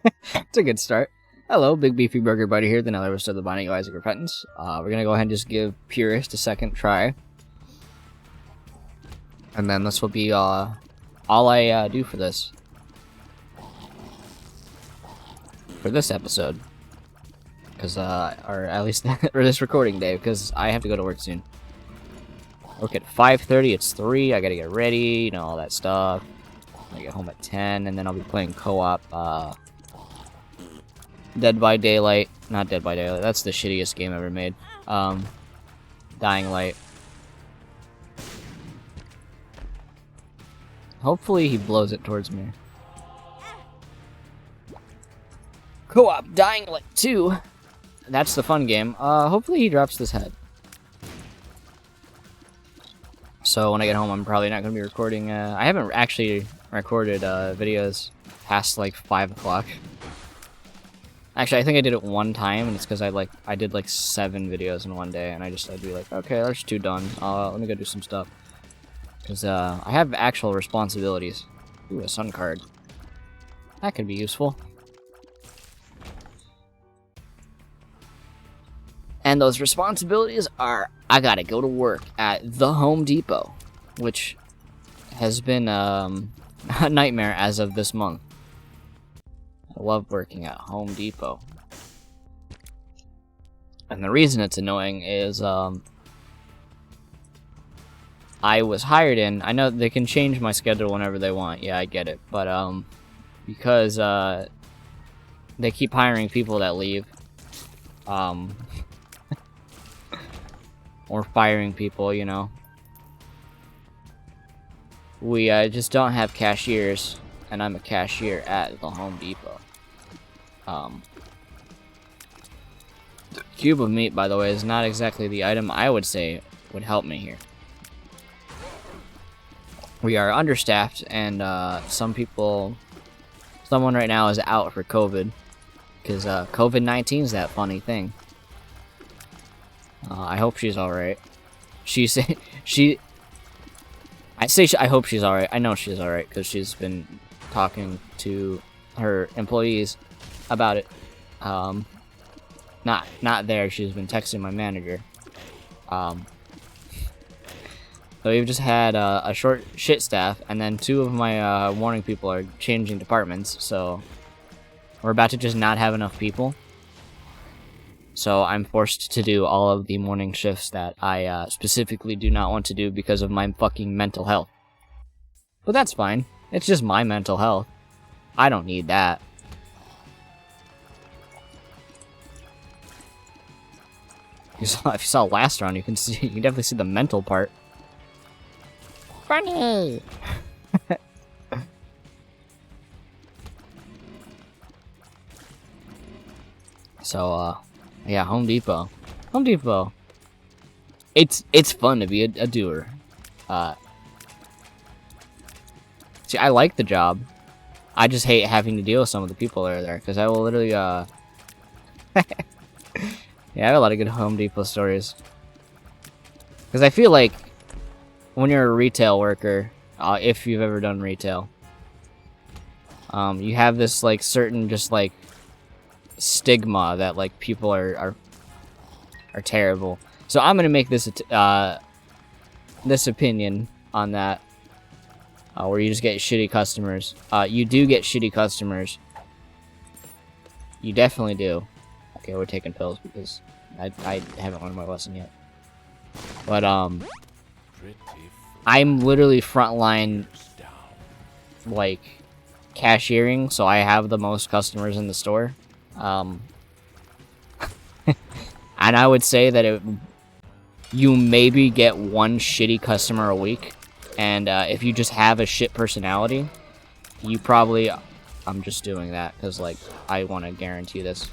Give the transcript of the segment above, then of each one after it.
It's a good start. Hello, Big Beefy Burger Buddy here, the Nether of the Binding of Isaac Repentance. We're gonna go ahead and just give Purist a second try. And then this will be all I do for this. For this episode. Because, or at least for this recording day, because I have to go to work soon. Work at 5:30, it's 3, I gotta get ready, you know, all that stuff. I get home at 10, and then I'll be playing co-op, Dead by Daylight. Not Dead by Daylight, that's the shittiest game ever made. Dying Light. Hopefully he blows it towards me. Co-op Dying Light 2. That's the fun game. Hopefully he drops this head. So when I get home, I'm probably not going to be recording. I haven't actually recorded videos past like 5 o'clock. Actually, I think I did it one time, and it's because I did like 7 videos in one day, and I'd be like, okay, there's 2 done. Let me go do some stuff. Because I have actual responsibilities. Ooh, a sun card. That could be useful. And those responsibilities are, I gotta go to work at the Home Depot, which has been a nightmare as of this month. I love working at Home Depot. And the reason it's annoying is, I was hired in. I know they can change my schedule whenever they want. Yeah, I get it. But, because, they keep hiring people that leave, or firing people, you know. We, just don't have cashiers, and I'm a cashier at the Home Depot. The cube of meat, by the way, is not exactly the item I would say would help me here. We are understaffed, and someone right now is out for COVID, because COVID-19 is that funny thing. I hope she's alright. I hope she's alright. I know she's alright, because she's been talking to her employees about it. Not there, she's been texting my manager. So we've just had a short shit staff, and then 2 of my morning people are changing departments, so we're about to just not have enough people. So I'm forced to do all of the morning shifts that I specifically do not want to do because of my fucking mental health. But that's fine. It's just my mental health. I don't need that. If you saw last round, you can definitely see the mental part. Funny. So, yeah, Home Depot. Home Depot. It's fun to be a doer. See, I like the job. I just hate having to deal with some of the people that are there, because I will literally, yeah, I have a lot of good Home Depot stories. Because I feel like when you're a retail worker, if you've ever done retail, you have this, like, certain just, like, stigma that, like, people are terrible. So I'm gonna make this this opinion on that, where you just get shitty customers. You do get shitty customers. You definitely do. Okay, we're taking pills because I haven't learned my lesson yet. But I'm literally frontline, like, cashiering, so I have the most customers in the store. And I would say that you maybe get 1 shitty customer a week, and if you just have a shit personality, you probably... I'm just doing that because, like, I want to guarantee this.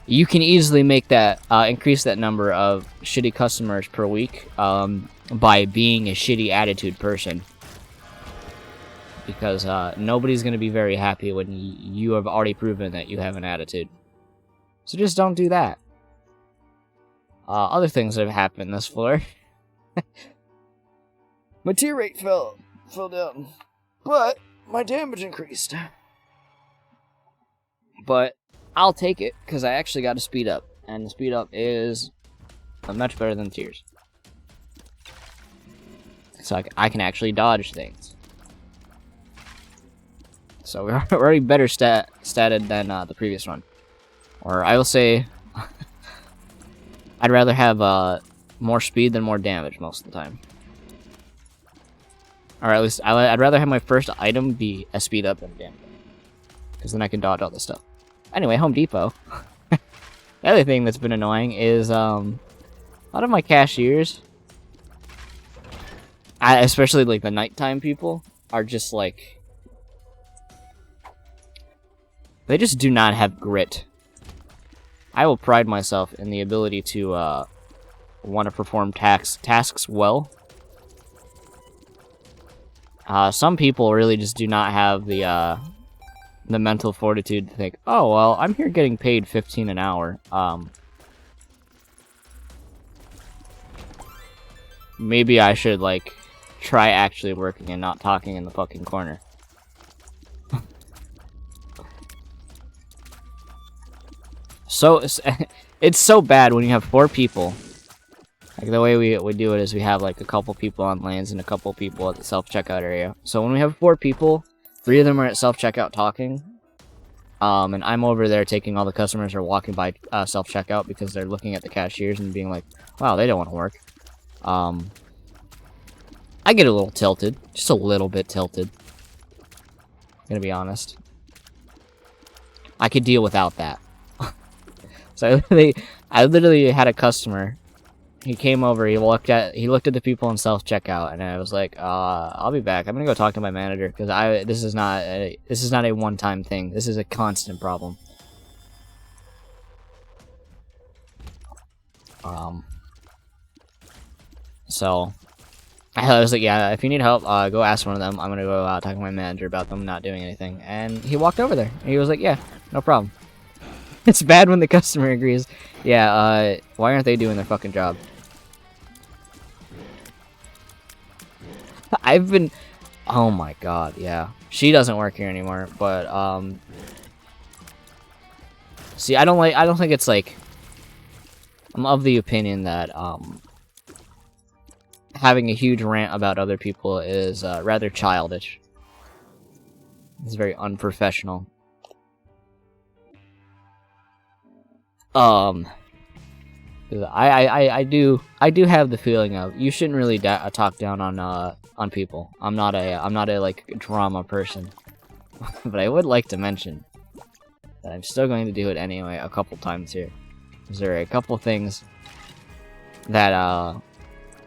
You can easily make that, increase that number of shitty customers per week, by being a shitty attitude person. Because, nobody's gonna be very happy when you have already proven that you have an attitude. So just don't do that. Other things that have happened this floor. My tier rate fell down. but my damage increased. But I'll take it, because I actually got a speed up, and the speed up is much better than tears. So I can actually dodge things. So we're already better statted than the previous one. Or I will say, I'd rather have more speed than more damage most of the time. Or at least, I'd rather have my first item be a speed up than damage. Because then I can dodge all this stuff. Anyway, Home Depot. The other thing that's been annoying is, a lot of my cashiers, especially like the nighttime people, are just like, they just do not have grit. I will pride myself in the ability to want to perform tasks well. Some people really just do not have the mental fortitude to think, oh well, I'm here getting paid $15 an hour. Maybe I should like try actually working and not talking in the fucking corner. So it's so bad when you have 4 people. Like the way we do it is we have like a couple people on lanes and a couple people at the self-checkout area. So when we have 4 people, 3 of them are at self-checkout talking, and I'm over there taking all the customers who are walking by self-checkout because they're looking at the cashiers and being like, wow, they don't want to work. I get a little tilted, just a little bit tilted. I'm gonna be honest. I could deal without that. So I literally had a customer. He came over. He looked at the people in self checkout, and I was like, "I'll be back. I'm gonna go talk to my manager because this is not a one-time thing. This is a constant problem." So I was like, "Yeah, if you need help, go ask one of them. I'm gonna go talk to my manager about them not doing anything." And he walked over there. And he was like, "Yeah, no problem." It's bad when the customer agrees. Yeah, why aren't they doing their fucking job? Oh my god, yeah. She doesn't work here anymore, but, see, I don't think it's like, I'm of the opinion that, having a huge rant about other people is, rather childish. It's very unprofessional. I do have the feeling of you shouldn't really talk down on people. I'm not a like drama person, but I would like to mention that I'm still going to do it anyway a couple times here. There are a couple things that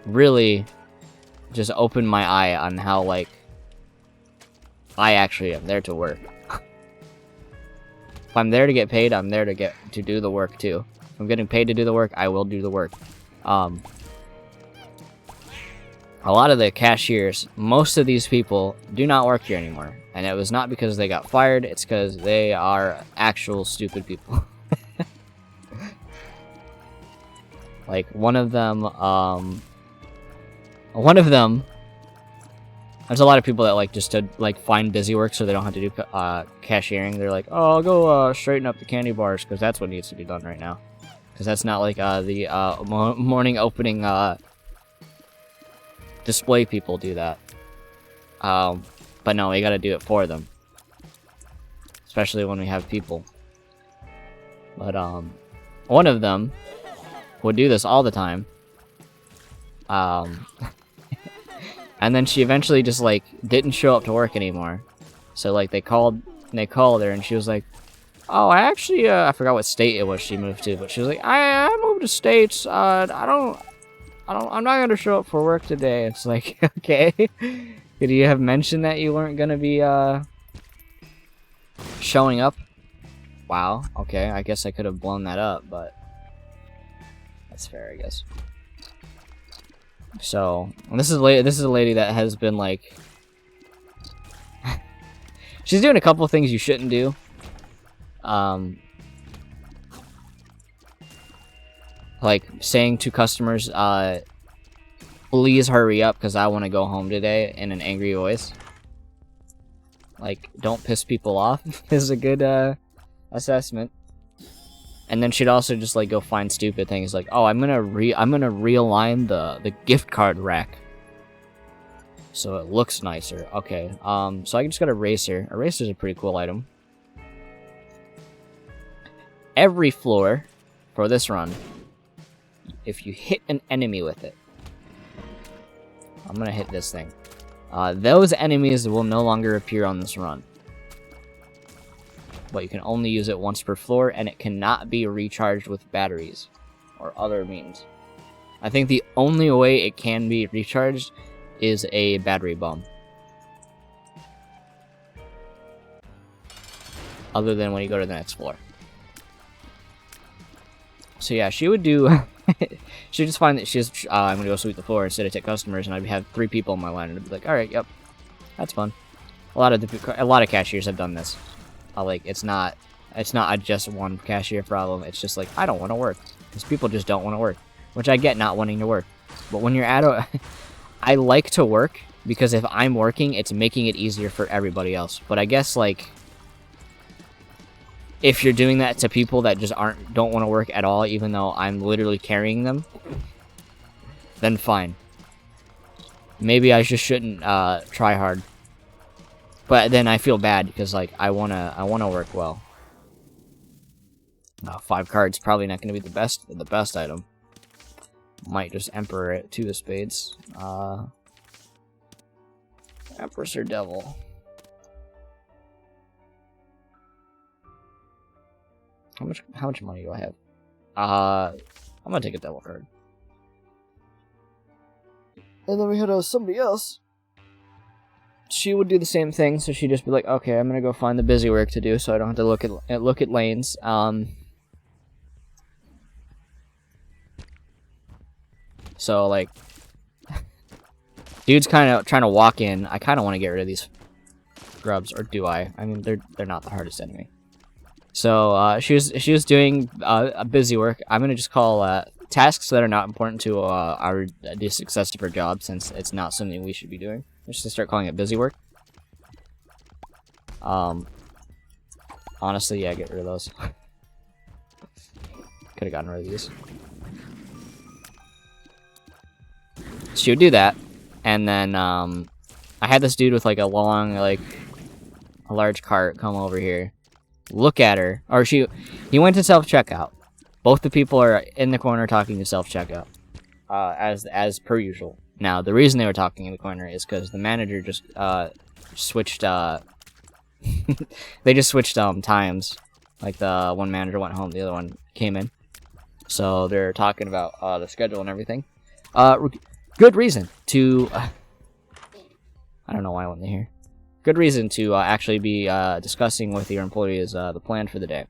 really just opened my eye on how like I actually am there to work. If I'm there to get paid, I'm there to do the work too. If I'm getting paid to do the work, I will do the work. A lot of the cashiers, most of these people do not work here anymore. And it was not because they got fired, it's because they are actual stupid people. Like, one of them, there's a lot of people that like just to like find busy work so they don't have to do cashiering. They're like, oh, I'll go straighten up the candy bars because that's what needs to be done right now. Because that's not like the morning opening display people do that. But no, we gotta do it for them. Especially when we have people. But one of them would do this all the time. And then she eventually just, like, didn't show up to work anymore. So, like, they called her, and she was like, oh, I actually, I forgot what state it was she moved to, but she was like, I moved to states, I'm not gonna show up for work today. It's like, okay. Could you have mentioned that you weren't gonna be, showing up? Wow, okay, I guess I could have blown that up, but that's fair, I guess. So, this is a lady that has been like, she's doing a couple things you shouldn't do. Like saying to customers, please hurry up because I want to go home today in an angry voice. Like, don't piss people off is a good assessment. And then she'd also just like go find stupid things like, oh, I'm gonna realign the gift card rack so it looks nicer. Okay, so I just got a eraser. Eraser's a pretty cool item. Every floor for this run, if you hit an enemy with it, I'm gonna hit this thing. Those enemies will no longer appear on this run. But you can only use it once per floor, and it cannot be recharged with batteries or other means. I think the only way it can be recharged is a battery bomb. Other than when you go to the next floor. So yeah, she would do... she'd just find that she's... I'm gonna go sweep the floor instead of take customers, and I'd have 3 people on my line, and I'd be like, alright, yep. That's fun. A lot of cashiers have done this. Like, it's not a just one cashier problem. It's just like, I don't want to work. Because people just don't want to work. Which I get not wanting to work. But when you're at a... I like to work, because if I'm working, it's making it easier for everybody else. But I guess, like... if you're doing that to people that just don't want to work at all, even though I'm literally carrying them, then fine. Maybe I just shouldn't try hard. But then I feel bad because like I wanna work well. 5 cards probably not gonna be the best item. Might just Emperor it, 2 of spades. Empress or Devil. How much money do I have? I'm gonna take a Devil card. And then we had somebody else. She would do the same thing, so she'd just be like, okay, I'm gonna go find the busy work to do, so I don't have to look at lanes. So like, dude's kind of trying to walk in. I kind of want to get rid of these grubs, or do I? I mean, they're not the hardest enemy. So she was doing a busy work. I'm gonna just call tasks that are not important to the success of her job, since it's not something we should be doing. Let's just start calling it busy work. Honestly, yeah, get rid of those. Could have gotten rid of these. She would do that, and then I had this dude with like a large cart come over here, look at her, or he went to self-checkout. Both the people are in the corner talking to self-checkout, as per usual. Now, the reason they were talking in the corner is because the manager just switched, they just switched times. Like, the one manager went home, the other one came in. So, they're talking about the schedule and everything. Good reason to... I don't know why I went in here. Good reason to actually be discussing with your employees the plan for the day.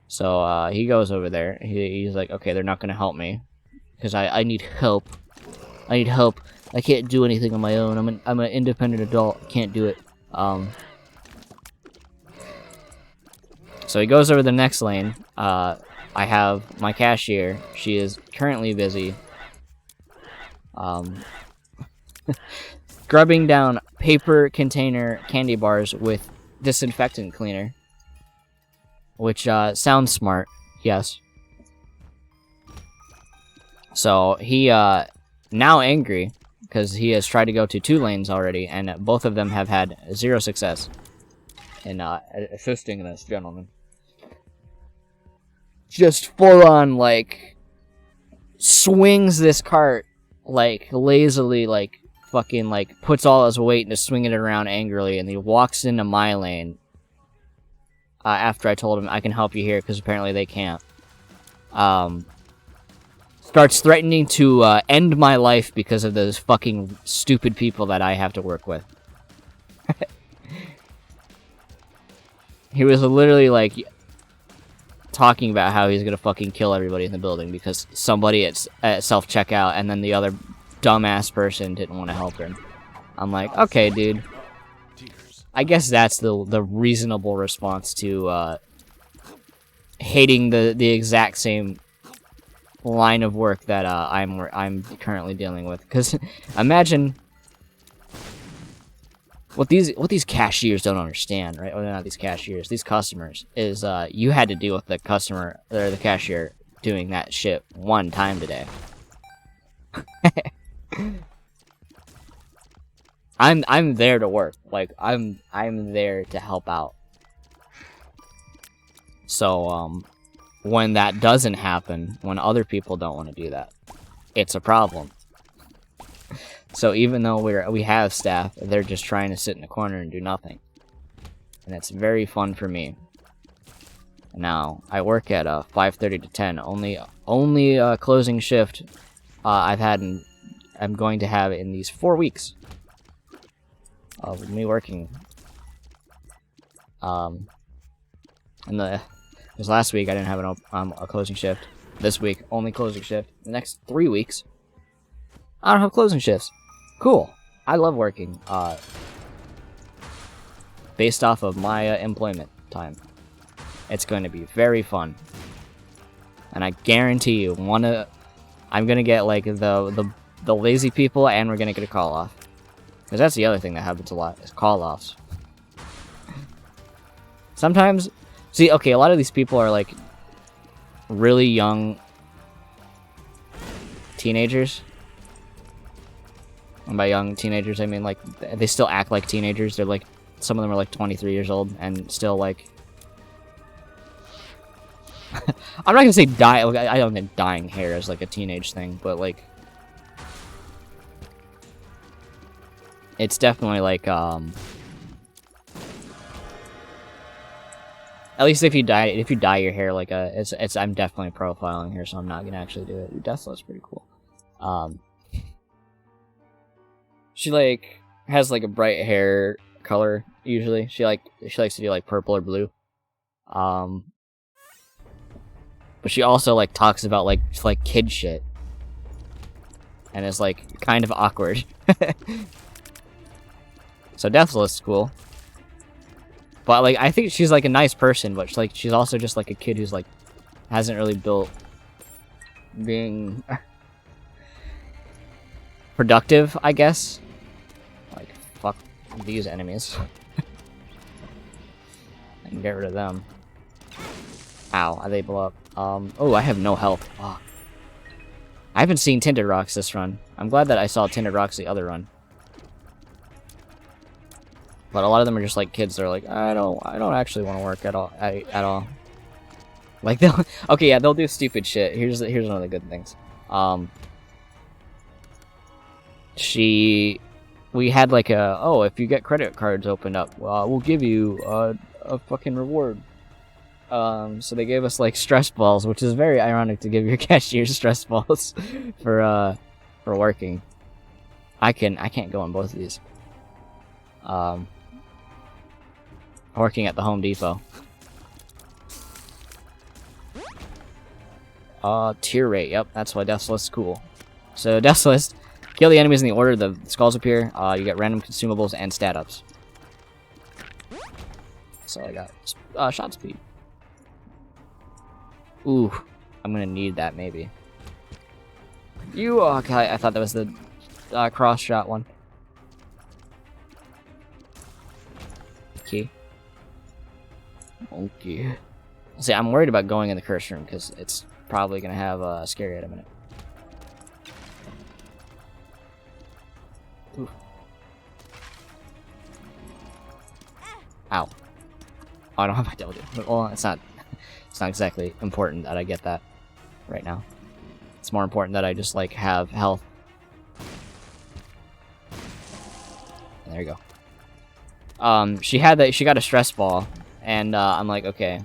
So, he goes over there. He's like, okay, they're not going to help me. Because I need help. I need help. I can't do anything on my own. I'm an independent adult. Can't do it. So he goes over the next lane. I have my cashier. She is currently busy. Grubbing down paper container candy bars with disinfectant cleaner. Which sounds smart. Yes. So, he, now angry, because he has tried to go to 2 lanes already, and both of them have had 0 success in, assisting this gentleman. Just full-on, like, swings this cart, like, lazily, like, fucking, like, puts all his weight into swinging it around angrily, and he walks into my lane, after I told him I can help you here, because apparently they can't. Starts threatening to end my life because of those fucking stupid people that I have to work with. He was literally, like, talking about how he's gonna fucking kill everybody in the building because somebody at self-checkout and then the other dumbass person didn't want to help him. I'm like, okay, dude. I guess that's the reasonable response to hating the exact same line of work that I'm currently dealing with. Because imagine, what these cashiers don't understand, right? Well, not these cashiers, these customers, is you had to deal with the customer or the cashier doing that shit one time today. I'm there to work. Like I'm there to help out. So when that doesn't happen, when other people don't want to do that, it's a problem. So even though we have staff, they're just trying to sit in the corner and do nothing. And it's very fun for me. Now, I work at 5:30 to 10. Only closing shift I'm going to have in these 4 weeks of me working. And this last week I didn't have a closing shift. This week, only closing shift. The next 3 weeks, I don't have closing shifts. Cool. I love working based off of my employment time. It's going to be very fun. And I guarantee you, I'm going to get like the lazy people, and we're going to get a call off. Because that's the other thing that happens a lot, is call offs. Sometimes, see, okay, a lot of these people are like really young teenagers. And by young teenagers, I mean, like, they still act like teenagers. They're, like, some of them are, like, 23 years old and still, like... I'm not gonna say I don't think dyeing hair is, like, a teenage thing, but, like... It's definitely, like, At least if you dye your hair, like, I'm definitely profiling here, so I'm not gonna actually do it. Death's pretty cool. She, like, has, like, a bright hair color, usually. She likes to do, like, purple or blue. But she also, like, talks about, like, kid shit. And is, like, kind of awkward. So Deathless is cool. But, like, I think she's, like, a nice person, but, she's also just, like, a kid who's, like, hasn't really built being productive, I guess. Like, fuck these enemies. I can get rid of them. Ow, they blow up. Oh, I have no health. Oh. I haven't seen Tinted Rocks this run. I'm glad that I saw Tinted Rocks the other run. But a lot of them are just like kids. They're like, I don't actually want to work at all. Like they'll do stupid shit. Here's one of the good things. We had like if you get credit cards opened up, we'll give you a fucking reward. So they gave us like stress balls, which is very ironic to give your cashier stress balls for working. I can't go on both of these. Working at the Home Depot. Tier rate. Yep, that's why Death's List is cool. So Death's List, kill the enemies in the order the skulls appear. You get random consumables and stat ups. So I got shot speed. Ooh, I'm gonna need that maybe. Okay, I thought that was the cross shot one. Okay. Okay. See, I'm worried about going in the curse room because it's probably gonna have a scary item in it. Ooh. Ow. Oh, I don't have my double do. Well, it's not exactly important that I get that right now. It's more important that I just like have health. And there you go. She got a stress ball, and I'm like, okay.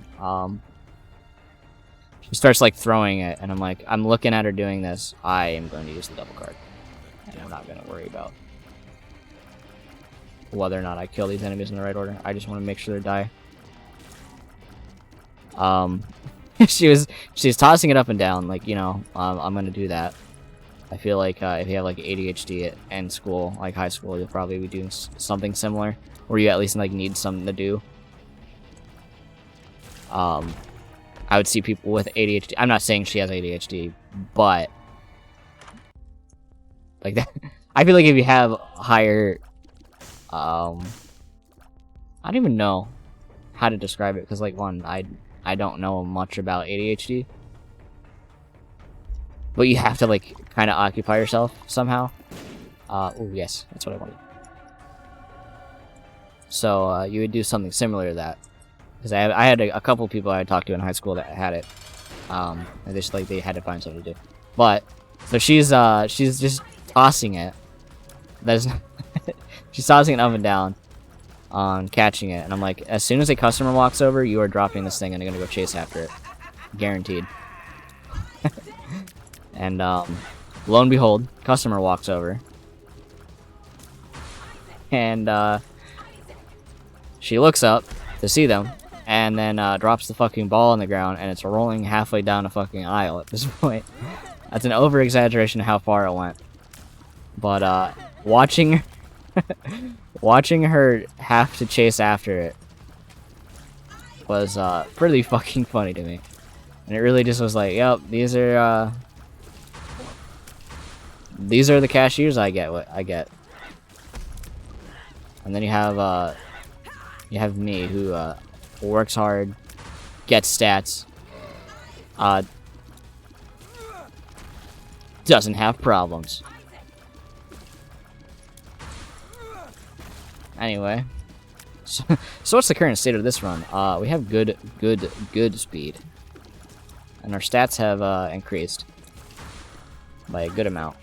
She starts like throwing it, and I'm like, I'm looking at her doing this. I am going to use the double card, and I'm not going to worry about whether or not I kill these enemies in the right order. I just want to make sure they die. She's tossing it up and down, like, you know, I'm gonna do that. I feel like if you have like ADHD in school, like high school, you'll probably be doing something similar, where you at least like need something to do. I would see people with ADHD. I'm not saying she has ADHD, but like that, I feel like if you have higher I don't even know how to describe it, because, like, one, I don't know much about ADHD. But you have to, like, kind of occupy yourself somehow. Oh, yes, that's what I wanted. So, you would do something similar to that. Because I had a couple people I had talked to in high school that had it. And they had to find something to do. But, so she's just tossing it. That's she's tossing it up and down. On catching it, and I'm like, as soon as a customer walks over, you are dropping this thing and I'm gonna go chase after it. Guaranteed. And, lo and behold, customer walks over. And, she looks up to see them, and then, drops the fucking ball on the ground, and it's rolling halfway down a fucking aisle at this point. That's an over-exaggeration of how far it went. But, watching her have to chase after it was, pretty fucking funny to me. And it really just was like, yep, these are the cashiers I get. And then you have me, who, works hard, gets stats, doesn't have problems. Anyway, so what's the current state of this run? We have good speed, and our stats have increased by a good amount.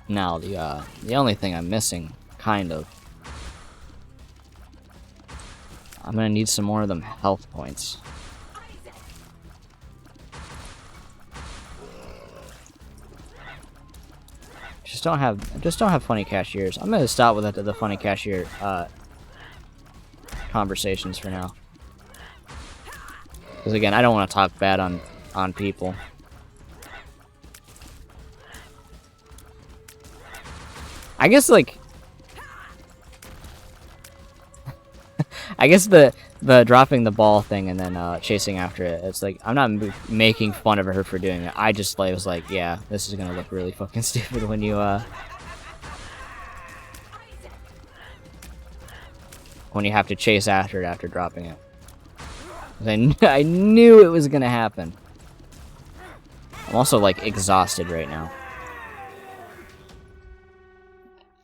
Now the only thing I'm missing, kind of, I'm gonna need some more of them health points. Just don't have funny cashiers. I'm gonna stop with the funny cashier conversations for now. Because again, I don't want to talk bad on people. I guess like I guess the dropping the ball thing and then chasing after it, it's like, I'm not making fun of her for doing it. I just was like, yeah, this is gonna look really fucking stupid when you have to chase after it after dropping it. I knew it was gonna happen. I'm also like exhausted right now.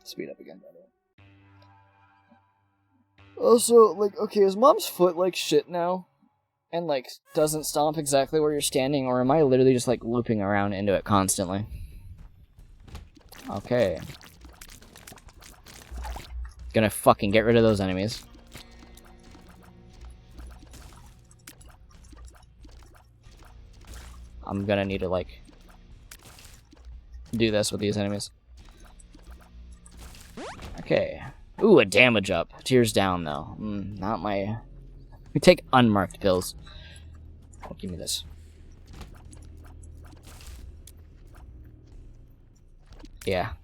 Speed up again, by the way. Also, like, okay, is Mom's foot like shit now? And like, doesn't stomp exactly where you're standing, or am I literally just like looping around into it constantly? Okay. Gonna fucking get rid of those enemies. I'm gonna need to like do this with these enemies. Okay. Ooh, a damage up. Tears down, though. Not my... We take unmarked pills. Oh, give me this. Yeah.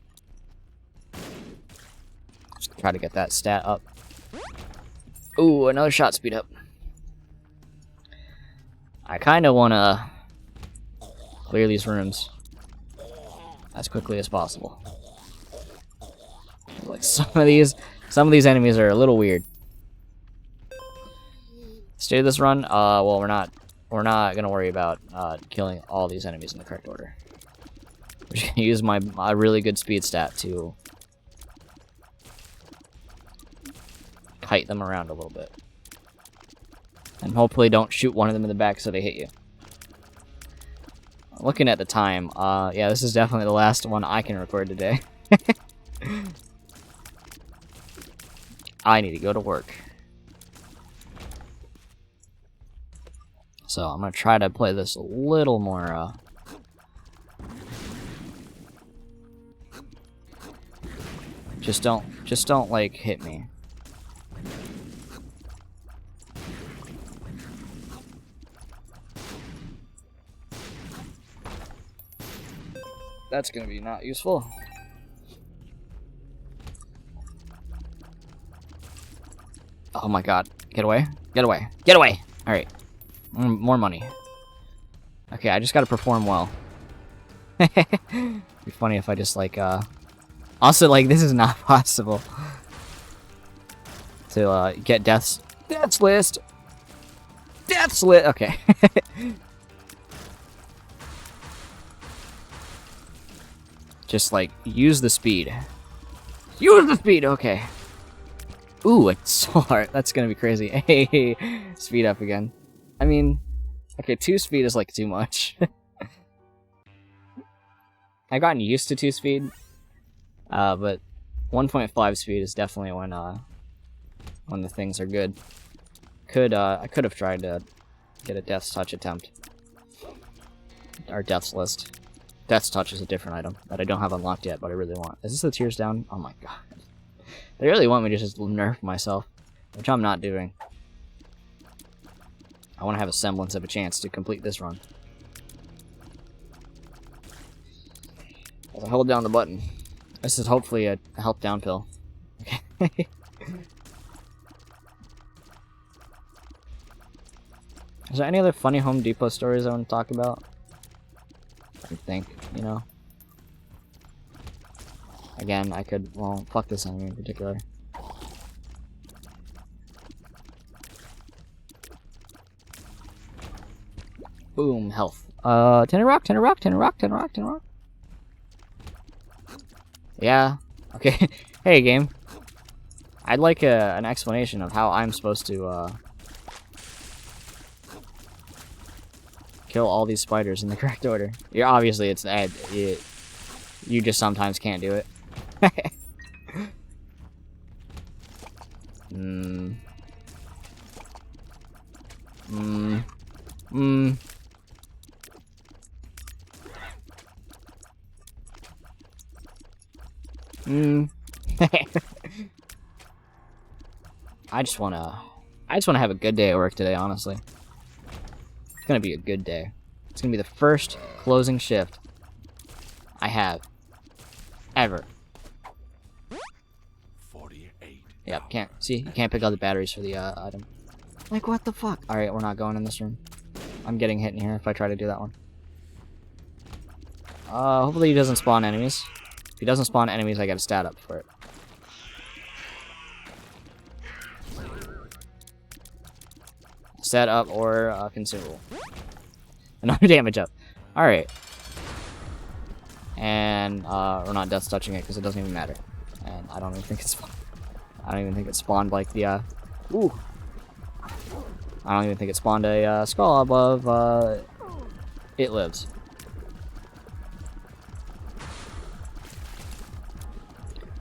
Just try to get that stat up. Ooh, another shot speed up. I kind of want to clear these rooms as quickly as possible. Like some of these enemies are a little weird. Stay this run. Well, we're not gonna worry about killing all these enemies in the correct order. We're just gonna use my really good speed stat to kite them around a little bit, and hopefully don't shoot one of them in the back so they hit you. Looking at the time, yeah, this is definitely the last one I can record today. I need to go to work. So I'm gonna try to play this a little more, just don't like hit me. That's gonna be not useful. Oh my god. Get away. Get away. Get away! Alright. More money. Okay, I just gotta perform well. It'd be funny if I just, like, Also, like, this is not possible. to get death's list. Death's list. Okay. Just like use the speed. Use the speed. Okay. Ooh, it's so hard. That's gonna be crazy. Hey, speed up again. I mean, okay, 2 speed is like too much. I've gotten used to 2 speed, but 1.5 speed is definitely when the things are good. I could have tried to get a Death's Touch attempt. Or Death's List. Death's Touch is a different item that I don't have unlocked yet, but I really want. Is this the tears down? Oh my god. They really want me to just nerf myself, which I'm not doing. I want to have a semblance of a chance to complete this run. As I hold down the button. This is hopefully a help down pill. Okay. Is there any other funny Home Depot stories I want to talk about? I think, you know. Again, I could, well, fuck this enemy in particular. Boom, health. Tinted rock, tinted rock, tinted rock, tinted rock, tinted rock. Yeah, okay. Hey, game. I'd like an explanation of how I'm supposed to, kill all these spiders in the correct order. You're obviously, it's you just sometimes can't do it. I just wanna have a good day at work today, honestly. It's gonna be a good day. It's gonna be the first closing shift I have ever. 48. Yep, can't see. You can't pick out the batteries for the item. Like, what the fuck? All right, we're not going in this room. I'm getting hit in here if I try to do that one. Hopefully he doesn't spawn enemies. If he doesn't spawn enemies, I get a stat up for it. Set up or consumable. Another damage up. Alright. And we're not death touching it because it doesn't even matter. And I don't even think it's I don't even think it spawned like the ooh. I don't even think it spawned a skull above it lives.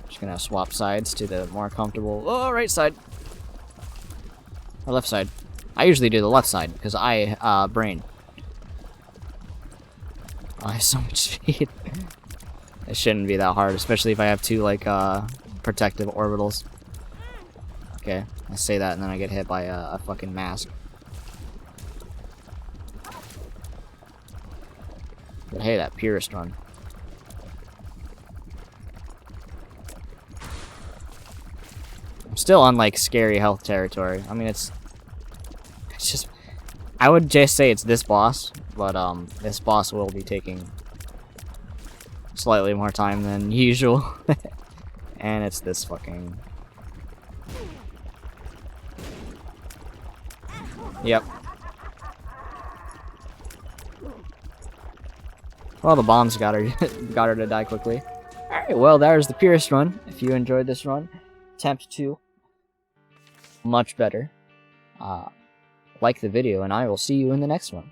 Just gonna swap sides to the more comfortable right side. Or left side. I usually do the left side, because I, brain. I have so much speed. It shouldn't be that hard, especially if I have 2, like, protective orbitals. Okay, I say that and then I get hit by a fucking mask. But hey, that Purist run. I'm still on, like, scary health territory. I mean, it's just, I would just say it's this boss, but this boss will be taking slightly more time than usual. And it's this fucking... Yep. Well, the bombs got her got her to die quickly. Alright, well, there's the Purist run. If you enjoyed this run, attempt 2. Much better. Like the video, and I will see you in the next one.